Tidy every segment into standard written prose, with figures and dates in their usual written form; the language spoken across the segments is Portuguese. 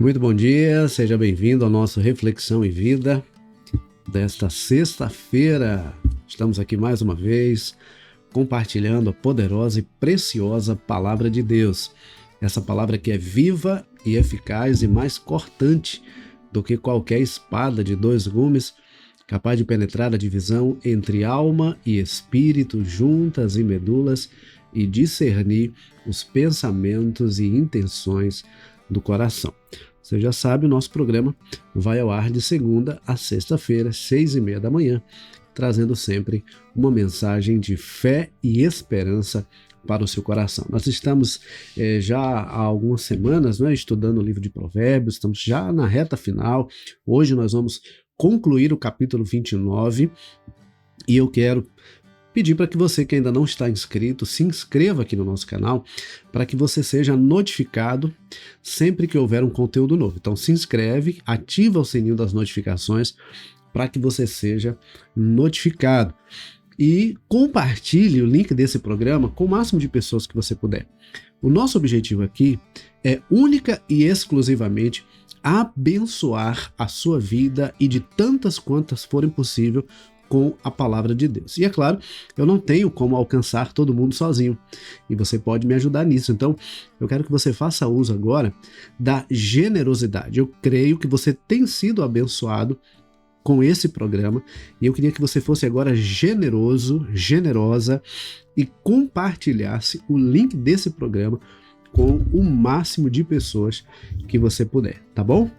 Muito bom dia, seja bem-vindo ao nosso Reflexão e Vida desta sexta-feira. Estamos aqui mais uma vez compartilhando a poderosa e preciosa Palavra de Deus. Essa palavra que é viva e eficaz e mais cortante do que qualquer espada de dois gumes, capaz de penetrar a divisão entre alma e espírito, juntas e medulas, e discernir os pensamentos e intenções do coração. Você já sabe, o nosso programa vai ao ar de segunda a sexta-feira, 6h30 da manhã, trazendo sempre uma mensagem de fé e esperança para o seu coração. Nós estamos já há algumas semanas estudando o livro de Provérbios, estamos já na reta final. Hoje nós vamos concluir o capítulo 29 e eu quero pedir para que você que ainda não está inscrito, se inscreva aqui no nosso canal, para que você seja notificado sempre que houver um conteúdo novo. Então se inscreve, ativa o sininho das notificações para que você seja notificado. E compartilhe o link desse programa com o máximo de pessoas que você puder. O nosso objetivo aqui é única e exclusivamente abençoar a sua vida e de tantas quantas forem possível com a palavra de Deus. E é claro, eu não tenho como alcançar todo mundo sozinho, e você pode me ajudar nisso. Então, eu quero que você faça uso agora da generosidade. Eu creio que você tem sido abençoado com esse programa, e eu queria que você fosse agora generoso, generosa, e compartilhasse o link desse programa com o máximo de pessoas que você puder, tá bom?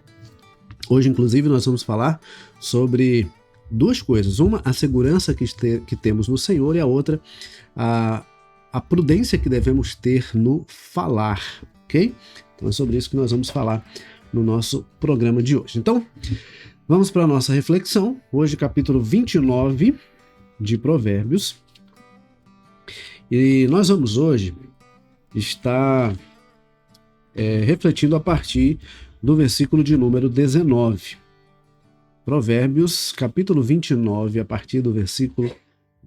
Hoje, inclusive, nós vamos falar sobre duas coisas. Uma, a segurança que temos no Senhor, e a outra, a prudência que devemos ter no falar, ok? Então é sobre isso que nós vamos falar no nosso programa de hoje. Então, vamos para a nossa reflexão. Hoje, capítulo 29 de Provérbios. E nós vamos hoje estar refletindo a partir do versículo de número 19. Provérbios, capítulo 29, a partir do versículo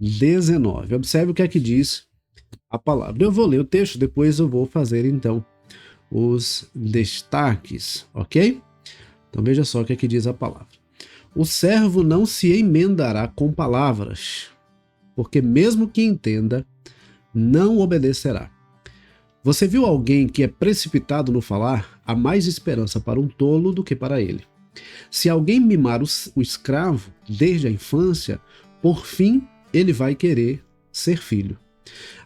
19. Observe o que é que diz a palavra. Eu vou ler o texto, depois eu vou fazer, então, os destaques, ok? Então veja só o que é que diz a palavra. O servo não se emendará com palavras, porque mesmo que entenda, não obedecerá. Você viu alguém que é precipitado no falar? Há mais esperança para um tolo do que para ele. Se alguém mimar o escravo desde a infância, por fim ele vai querer ser filho.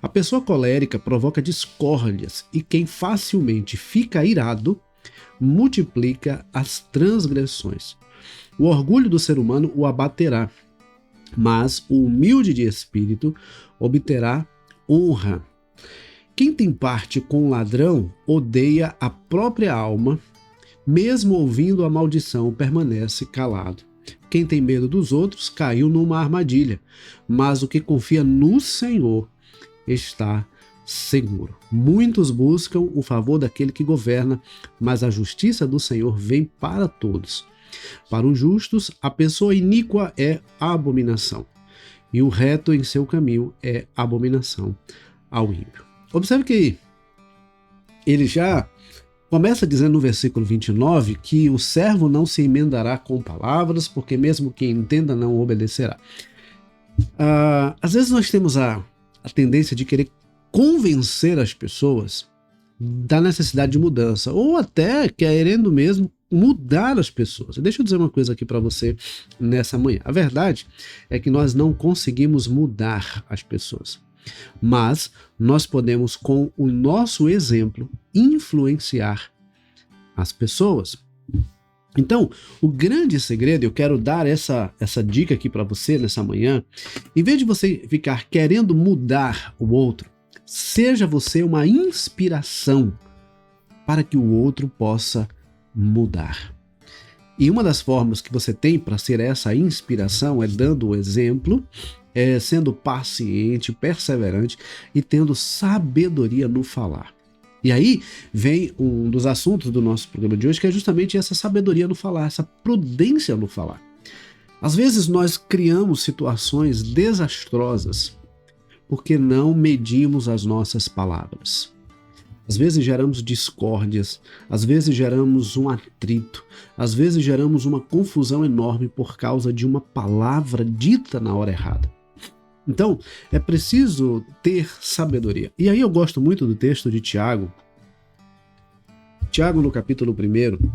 A pessoa colérica provoca discórdias, e quem facilmente fica irado multiplica as transgressões. O orgulho do ser humano o abaterá, mas o humilde de espírito obterá honra. Quem tem parte com o ladrão odeia a própria alma, mesmo ouvindo a maldição, permanece calado. Quem tem medo dos outros caiu numa armadilha, mas o que confia no Senhor está seguro. Muitos buscam o favor daquele que governa, mas a justiça do Senhor vem para todos. Para os justos, a pessoa iníqua é abominação, e o reto em seu caminho é abominação ao ímpio. Observe que ele já começa dizendo no versículo 29 que o servo não se emendará com palavras, porque mesmo quem entenda não obedecerá. Às vezes nós temos a tendência de querer convencer as pessoas da necessidade de mudança, ou até querendo mesmo mudar as pessoas. Deixa eu dizer uma coisa aqui para você nessa manhã. A verdade é que nós não conseguimos mudar as pessoas, mas nós podemos, com o nosso exemplo, influenciar as pessoas. Então, o grande segredo, eu quero dar essa dica aqui para você nessa manhã, em vez de você ficar querendo mudar o outro, seja você uma inspiração para que o outro possa mudar. E uma das formas que você tem para ser essa inspiração é dando o exemplo, sendo paciente, perseverante e tendo sabedoria no falar. E aí vem um dos assuntos do nosso programa de hoje, que é justamente essa sabedoria no falar, essa prudência no falar. Às vezes nós criamos situações desastrosas porque não medimos as nossas palavras. Às vezes geramos discórdias, às vezes geramos um atrito, às vezes geramos uma confusão enorme por causa de uma palavra dita na hora errada. Então, é preciso ter sabedoria. E aí eu gosto muito do texto de Tiago. Tiago, no capítulo 1,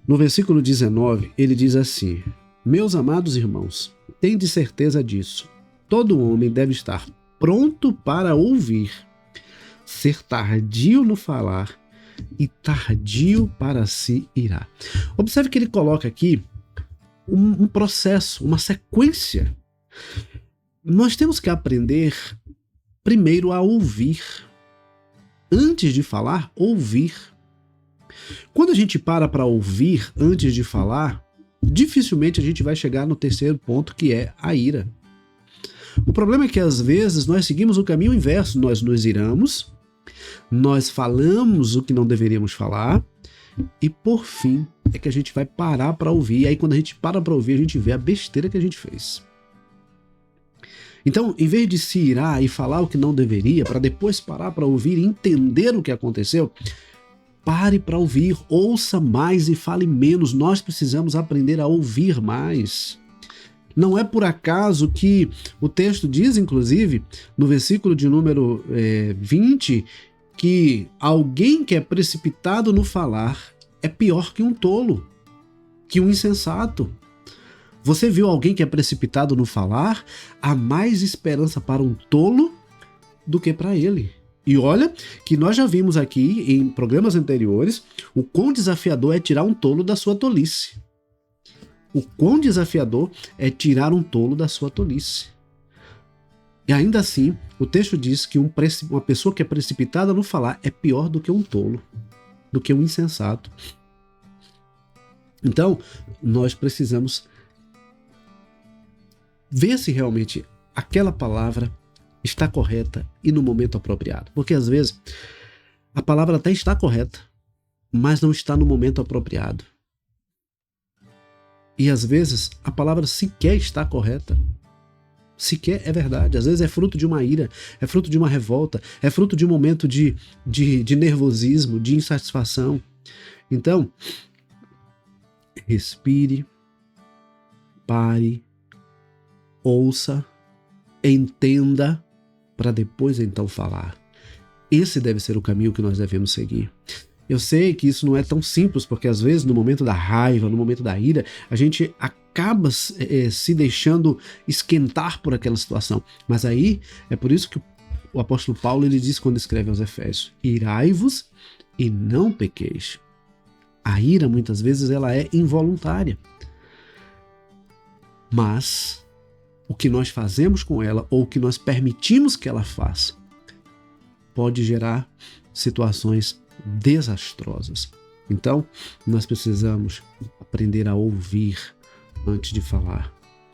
no versículo 19, ele diz assim: Meus amados irmãos, tende certeza disso. Todo homem deve estar pronto para ouvir, ser tardio no falar e tardio para se irar. Observe que ele coloca aqui um processo, uma sequência. Nós temos que aprender primeiro a ouvir. Antes de falar, ouvir. Quando a gente para ouvir antes de falar, dificilmente a gente vai chegar no terceiro ponto, que é a ira. O problema é que às vezes nós seguimos o caminho inverso, nós nos iramos, nós falamos o que não deveríamos falar e por fim é que a gente vai parar para ouvir. E aí quando a gente para ouvir, a gente vê a besteira que a gente fez. Então, em vez de se irar e falar o que não deveria, para depois parar para ouvir e entender o que aconteceu, pare para ouvir, ouça mais e fale menos. Nós precisamos aprender a ouvir mais. Não é por acaso que o texto diz, inclusive, no versículo de número 20, que alguém que é precipitado no falar é pior que um tolo, que um insensato. Você viu alguém que é precipitado no falar? Há mais esperança para um tolo do que para ele. E olha que nós já vimos aqui em programas anteriores o quão desafiador é tirar um tolo da sua tolice. O quão desafiador é tirar um tolo da sua tolice. E ainda assim, o texto diz que uma pessoa que é precipitada no falar é pior do que um tolo, do que um insensato. Então, nós precisamos ver se realmente aquela palavra está correta e no momento apropriado. Porque às vezes a palavra até está correta, mas não está no momento apropriado. E às vezes a palavra sequer está correta. Sequer é verdade. Às vezes é fruto de uma ira, é fruto de uma revolta, é fruto de um momento de nervosismo, de insatisfação. Então, respire, pare, ouça, entenda, para depois então falar. Esse deve ser o caminho que nós devemos seguir. Eu sei que isso não é tão simples, porque às vezes no momento da raiva, no momento da ira, a gente acaba se deixando esquentar por aquela situação. Mas aí é por isso que o apóstolo Paulo ele diz quando escreve aos Efésios: irai-vos e não pequeis. A ira muitas vezes ela é involuntária. Mas o que nós fazemos com ela ou o que nós permitimos que ela faça pode gerar situações desastrosas. Então, nós precisamos aprender a ouvir antes de falar,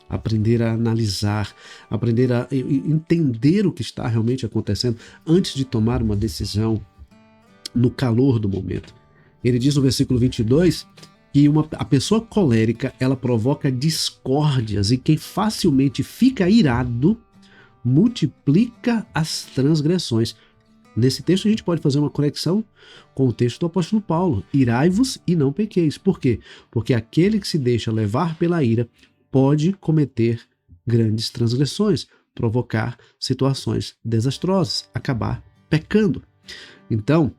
aprender a analisar, aprender a entender o que está realmente acontecendo antes de tomar uma decisão no calor do momento. Ele diz no versículo 22 que a pessoa colérica ela provoca discórdias e quem facilmente fica irado multiplica as transgressões. Nesse texto a gente pode fazer uma conexão com o texto do apóstolo Paulo: irai-vos e não pequeis. Por quê? Porque aquele que se deixa levar pela ira pode cometer grandes transgressões, provocar situações desastrosas, acabar pecando. Então,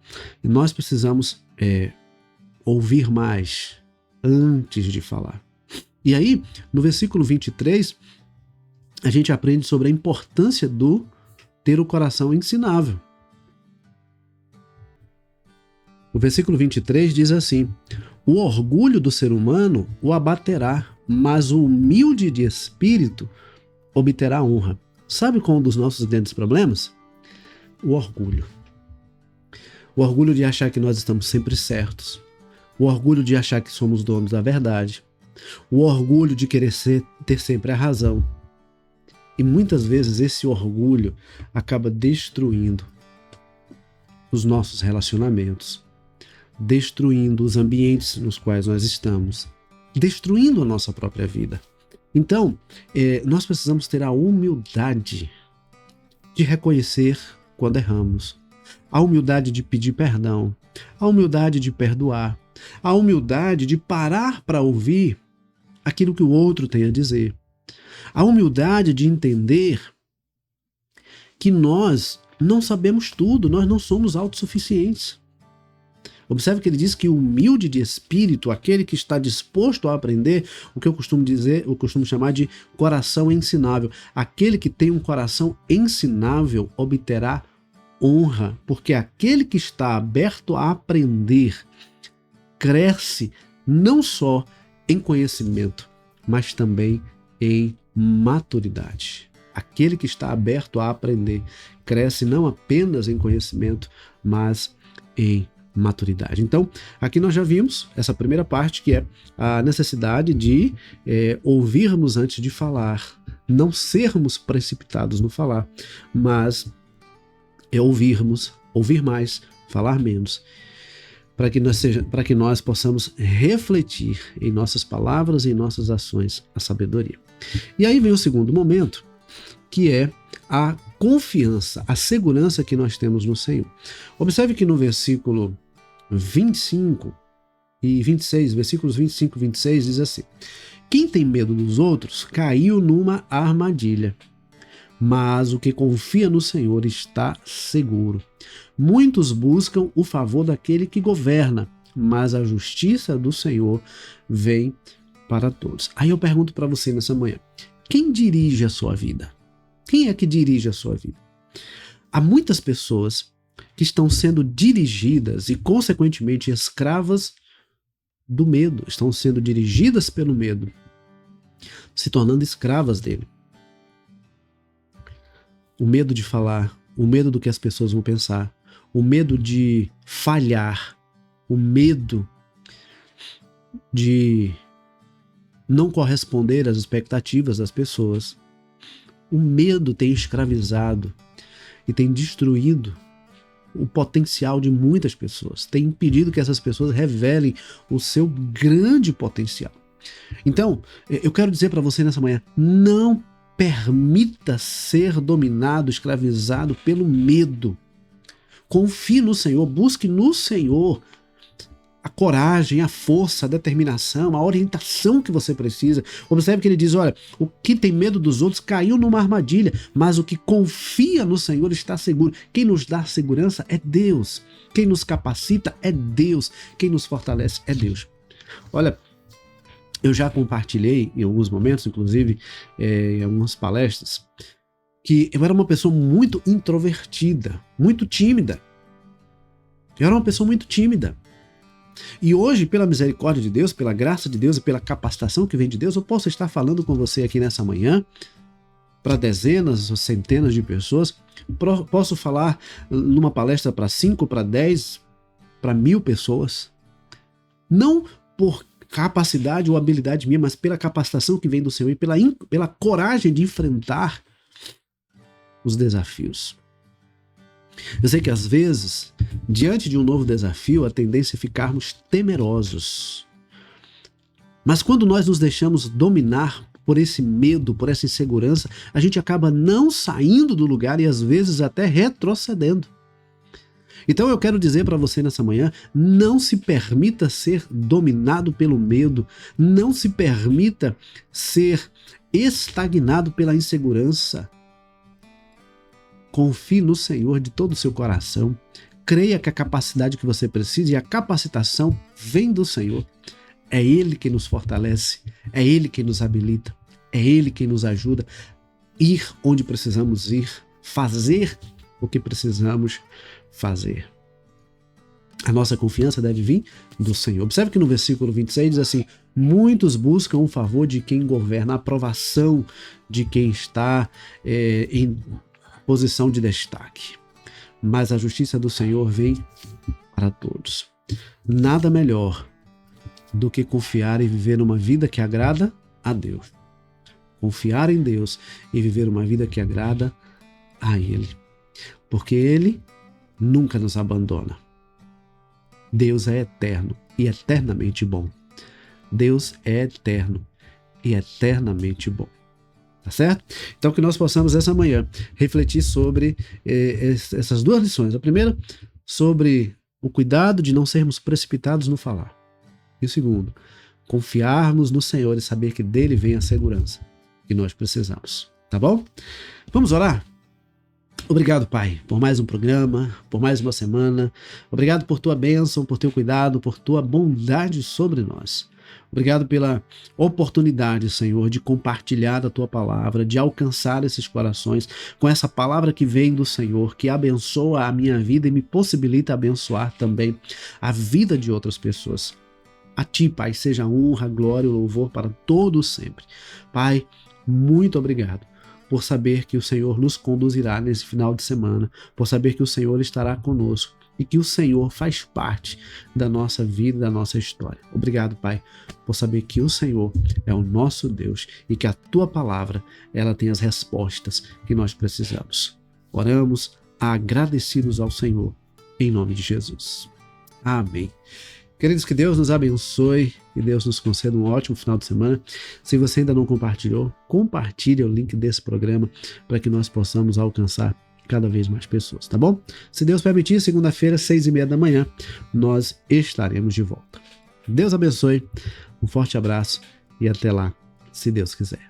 nós precisamos ouvir mais antes de falar. E aí, no versículo 23, a gente aprende sobre a importância do ter o coração ensinável. O versículo 23 diz assim: o orgulho do ser humano o abaterá, mas o humilde de espírito obterá honra. Sabe qual é um dos nossos grandes problemas? O orgulho. O orgulho de achar que nós estamos sempre certos. O orgulho de achar que somos donos da verdade. O orgulho de querer ter sempre a razão. E muitas vezes esse orgulho acaba destruindo os nossos relacionamentos, destruindo os ambientes nos quais nós estamos, destruindo a nossa própria vida. Então, nós precisamos ter a humildade de reconhecer quando erramos, a humildade de pedir perdão, a humildade de perdoar, a humildade de parar para ouvir aquilo que o outro tem a dizer, a humildade de entender que nós não sabemos tudo, nós não somos autossuficientes. Observe que ele diz que o humilde de espírito, aquele que está disposto a aprender, o que eu costumo chamar de coração ensinável. Aquele que tem um coração ensinável obterá honra, porque aquele que está aberto a aprender cresce não só em conhecimento, mas também em maturidade. Aquele que está aberto a aprender cresce não apenas em conhecimento, mas em maturidade. Então, aqui nós já vimos essa primeira parte, que é a necessidade de ouvirmos antes de falar, não sermos precipitados no falar, mas ouvir mais, falar menos, para que nós possamos refletir em nossas palavras e em nossas ações a sabedoria. E aí vem o segundo momento, que é a confiança, a segurança que nós temos no Senhor. Observe que no versículo 25 e 26, versículos 25 e 26 diz assim: quem tem medo dos outros caiu numa armadilha, mas o que confia no Senhor está seguro. Muitos buscam o favor daquele que governa, mas a justiça do Senhor vem para todos. Aí eu pergunto para você nessa manhã: quem dirige a sua vida? Quem é que dirige a sua vida? Há muitas pessoas que estão sendo dirigidas e, consequentemente, escravas do medo. Estão sendo dirigidas pelo medo, se tornando escravas dele. O medo de falar, o medo do que as pessoas vão pensar, o medo de falhar, o medo de não corresponder às expectativas das pessoas. O medo tem escravizado e tem destruído o potencial de muitas pessoas, tem impedido que essas pessoas revelem o seu grande potencial. Então, eu quero dizer para você nessa manhã: não permita ser dominado, escravizado pelo medo. Confie no Senhor, busque no Senhor a coragem, a força, a determinação, a orientação que você precisa. Observe que ele diz: olha, o que tem medo dos outros caiu numa armadilha, mas o que confia no Senhor está seguro. Quem nos dá segurança é Deus. Quem nos capacita é Deus. Quem nos fortalece é Deus. Olha, eu já compartilhei em alguns momentos, inclusive em algumas palestras, que eu era uma pessoa muito introvertida, muito tímida. Eu era uma pessoa muito tímida. E hoje, pela misericórdia de Deus, pela graça de Deus e pela capacitação que vem de Deus, eu posso estar falando com você aqui nessa manhã para dezenas ou centenas de pessoas. Posso falar numa palestra para 5, para 10, para 1000 pessoas. Não por capacidade ou habilidade minha, mas pela capacitação que vem do Senhor e pela coragem de enfrentar os desafios. Eu sei que às vezes, diante de um novo desafio, a tendência é ficarmos temerosos. Mas quando nós nos deixamos dominar por esse medo, por essa insegurança, a gente acaba não saindo do lugar e às vezes até retrocedendo. Então eu quero dizer para você nessa manhã: não se permita ser dominado pelo medo, não se permita ser estagnado pela insegurança. Confie no Senhor de todo o seu coração. Creia que a capacidade que você precisa e a capacitação vem do Senhor. É Ele quem nos fortalece, é Ele quem nos habilita, é Ele quem nos ajuda a ir onde precisamos ir, fazer o que precisamos fazer. A nossa confiança deve vir do Senhor. Observe que no versículo 26 diz assim: muitos buscam o favor de quem governa, a aprovação de quem está em posição de destaque. Mas a justiça do Senhor vem para todos. Nada melhor do que confiar e viver uma vida que agrada a Deus. Confiar em Deus e viver uma vida que agrada a Ele. Porque Ele nunca nos abandona. Deus é eterno e eternamente bom. Deus é eterno e eternamente bom. Tá certo? Então que nós possamos essa manhã refletir sobre essas duas lições. A primeira, sobre o cuidado de não sermos precipitados no falar. E o segundo, confiarmos no Senhor e saber que dele vem a segurança que nós precisamos. Tá bom? Vamos orar? Obrigado, Pai, por mais um programa, por mais uma semana. Obrigado por tua bênção, por teu cuidado, por tua bondade sobre nós. Obrigado pela oportunidade, Senhor, de compartilhar da tua palavra, de alcançar esses corações com essa palavra que vem do Senhor, que abençoa a minha vida e me possibilita abençoar também a vida de outras pessoas. A ti, Pai, seja a honra, a glória e o louvor para todos sempre. Pai, muito obrigado por saber que o Senhor nos conduzirá nesse final de semana, por saber que o Senhor estará conosco e que o Senhor faz parte da nossa vida, da nossa história. Obrigado, Pai, por saber que o Senhor é o nosso Deus e que a tua palavra, ela tem as respostas que nós precisamos. Oramos agradecidos ao Senhor, em nome de Jesus. Amém. Queridos, que Deus nos abençoe e Deus nos conceda um ótimo final de semana. Se você ainda não compartilhou, compartilhe o link desse programa para que nós possamos alcançar cada vez mais pessoas, tá bom? Se Deus permitir, segunda-feira, 6:30 da manhã, nós estaremos de volta. Deus abençoe, um forte abraço e até lá, se Deus quiser.